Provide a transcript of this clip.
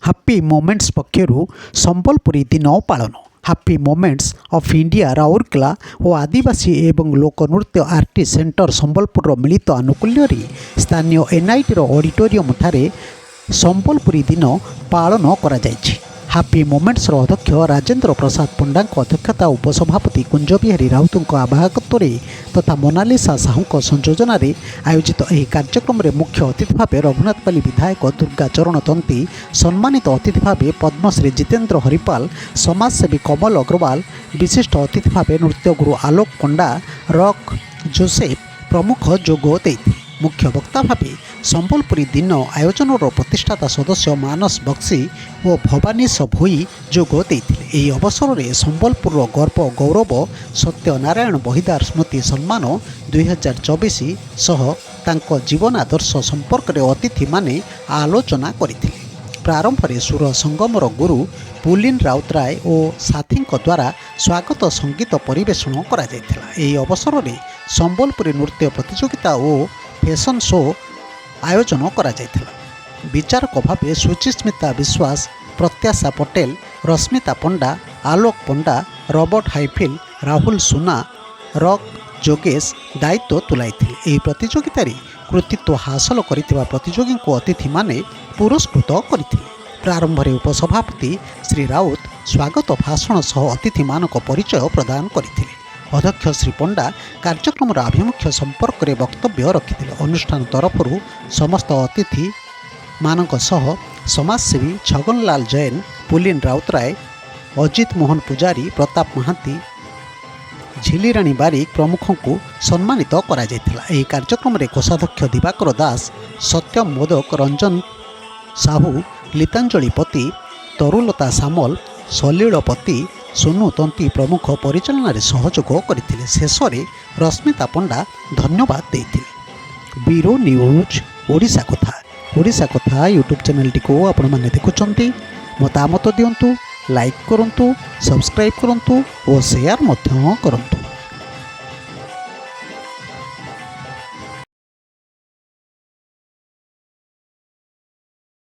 Happy moments ପକ୍ଷରୁ ସମ୍ବଲପୁରୀ ଦିନ ପାଳନ। Happy moments of India Rourkela ଓ ଆଦିବାସୀ ଏବଂ ଲୋକନୃତ୍ୟ ଆର୍ଟିଷ୍ଟ ସେଣ୍ଟର ସମ୍ବଲପୁରର ମିଳିତ ଆନୁକୂଲ୍ୟରେ ସ୍ଥାନୀୟ ଏନ୍ଆଇଟିର ଅଡିଟୋରିୟମ୍ ଠାରେ ସମ୍ବଲପୁରୀ ଦିନ ପାଳନ କରାଯାଇଛି। ହାପି ମୋମେଣ୍ଟସ୍ର ଅଧ୍ୟକ୍ଷ ରାଜେନ୍ଦ୍ର ପ୍ରସାଦ ପଣ୍ଡାଙ୍କ ଅଧ୍ୟକ୍ଷତା ଉପସଭାପତି କୁଞ୍ଜବିହାରୀ ରାଉତଙ୍କ ଆବାହକତ୍ୱରେ ତଥା ମୋନାଲିସା ସାହୁଙ୍କ ସଂଯୋଜନାରେ ଆୟୋଜିତ ଏହି କାର୍ଯ୍ୟକ୍ରମରେ ମୁଖ୍ୟ ଅତିଥି ଭାବେ ରଘୁନାଥପାଲି ବିଧାୟକ ଦୁର୍ଗାଚରଣ ତନ୍ତୀ, ସମ୍ମାନିତ ଅତିଥି ଭାବେ ପଦ୍ମଶ୍ରୀ ଜିତେନ୍ଦ୍ର ହରିପାଲ, ସମାଜସେବୀ କମଲ ଅଗ୍ରୱାଲ, ବିଶିଷ୍ଟ ଅତିଥି ଭାବେ ନୃତ୍ୟଗୁରୁ ଆଲୋକ ପଣ୍ଡା, ରକ୍ ଜୋସେଫ ପ୍ରମୁଖ ଯୋଗ ଦେଇଥିଲେ। ମୁଖ୍ୟ ବକ୍ତା ଭାବେ ସମ୍ବଲପୁରୀ ଦିନ ଆୟୋଜନର ପ୍ରତିଷ୍ଠାତା ସଦସ୍ୟ ମାନସ ବକ୍ସି ଓ ଭବାନୀଶ ଭୋଇ ଯୋଗ ଦେଇଥିଲେ। ଏହି ଅବସରରେ ସମ୍ବଲପୁରର ଗର୍ବ ଗୌରବ ସତ୍ୟନାରାୟଣ ବହିଦାର ସ୍ମୃତି ସମ୍ମାନ 2024 ସହ ତାଙ୍କ ଜୀବନ ଆଦର୍ଶ ସମ୍ପର୍କରେ ଅତିଥିମାନେ ଆଲୋଚନା କରିଥିଲେ। ପ୍ରାରମ୍ଭରେ ସୁର ସଙ୍ଗମର ଗୁରୁ ପୁଲିନ ରାଉତରାୟ ଓ ସାଥୀଙ୍କ ଦ୍ୱାରା ସ୍ୱାଗତ ସଙ୍ଗୀତ ପରିବେଷଣ କରାଯାଇଥିଲା। ଏହି ଅବସରରେ ସମ୍ବଲପୁରୀ ନୃତ୍ୟ ପ୍ରତିଯୋଗିତା ଓ ଫ୍ୟାସନ୍ ଶୋ ଆୟୋଜନ କରାଯାଇଥିଲା। ବିଚାରକ ଭାବେ ସୁଚିସ୍ମିତା ବିଶ୍ୱାସ, ପ୍ରତ୍ୟାଶା ପଟେଲ, ରଶ୍ମିତା ପଣ୍ଡା, ଆଲୋକ ପଣ୍ଡା, ରବର୍ଟ ହାଇଫିଲ୍, ରାହୁଲ ସୁନା, ରକ୍ ଯୋଗେଶ ଦାୟିତ୍ୱ ତୁଲାଇଥିଲେ। ଏହି ପ୍ରତିଯୋଗିତାରେ କୃତିତ୍ୱ ହାସଲ କରିଥିବା ପ୍ରତିଯୋଗୀଙ୍କୁ ଅତିଥିମାନେ ପୁରସ୍କୃତ କରିଥିଲେ। ପ୍ରାରମ୍ଭରେ ଉପସଭାପତି ଶ୍ରୀ ରାଉତ ସ୍ୱାଗତ ଭାଷଣ ସହ ଅତିଥିମାନଙ୍କ ପରିଚୟ ପ୍ରଦାନ କରିଥିଲେ। ଅଧ୍ୟକ୍ଷ ଶ୍ରୀ ପଣ୍ଡା କାର୍ଯ୍ୟକ୍ରମର ଆଭିମୁଖ୍ୟ ସମ୍ପର୍କରେ ବକ୍ତବ୍ୟ ରଖିଥିଲେ। ଅନୁଷ୍ଠାନ ତରଫରୁ ସମସ୍ତ ଅତିଥିମାନଙ୍କ ସହ ସମାଜସେବୀ ଛଗନଲାଲ ଜୈନ, ପୁଲିନ ରାଉତରାୟ, ଅଜିତ ମୋହନ ପୂଜାରୀ, ପ୍ରତାପ ମହାନ୍ତି, ଝିଲିରାଣୀ ବାରିକ ପ୍ରମୁଖଙ୍କୁ ସମ୍ମାନିତ କରାଯାଇଥିଲା। ଏହି କାର୍ଯ୍ୟକ୍ରମରେ କୋଷାଧ୍ୟକ୍ଷ ଦିବାକର ଦାସ, ସତ୍ୟମ ମୋଦକ, ରଞ୍ଜନ ସାହୁ, ଲୀତାଞ୍ଜଳି ପତି, ତରୁଲତା ସାମଲ, ସଲିଳ ପତି, ସୋନୁ ତନ୍ତୀ ପ୍ରମୁଖ ପରିଚାଳନାରେ ସହଯୋଗ କରିଥିଲେ। ଶେଷରେ ରଶ୍ମିତା ପଣ୍ଡା ଧନ୍ୟବାଦ ଦେଇଥିଲେ। ବ୍ୟୁରୋ ନ୍ୟୁଜ୍ ଓଡ଼ିଶା କଥା। ଓଡ଼ିଶା କଥା ୟୁଟ୍ୟୁବ୍ ଚ୍ୟାନେଲଟିକୁ ଆପଣମାନେ ଦେଖୁଛନ୍ତି, ମତାମତ ଦିଅନ୍ତୁ, ଲାଇକ୍ କରନ୍ତୁ, ସବସ୍କ୍ରାଇବ୍ କରନ୍ତୁ ଓ ସେୟାର ମଧ୍ୟ କରନ୍ତୁ।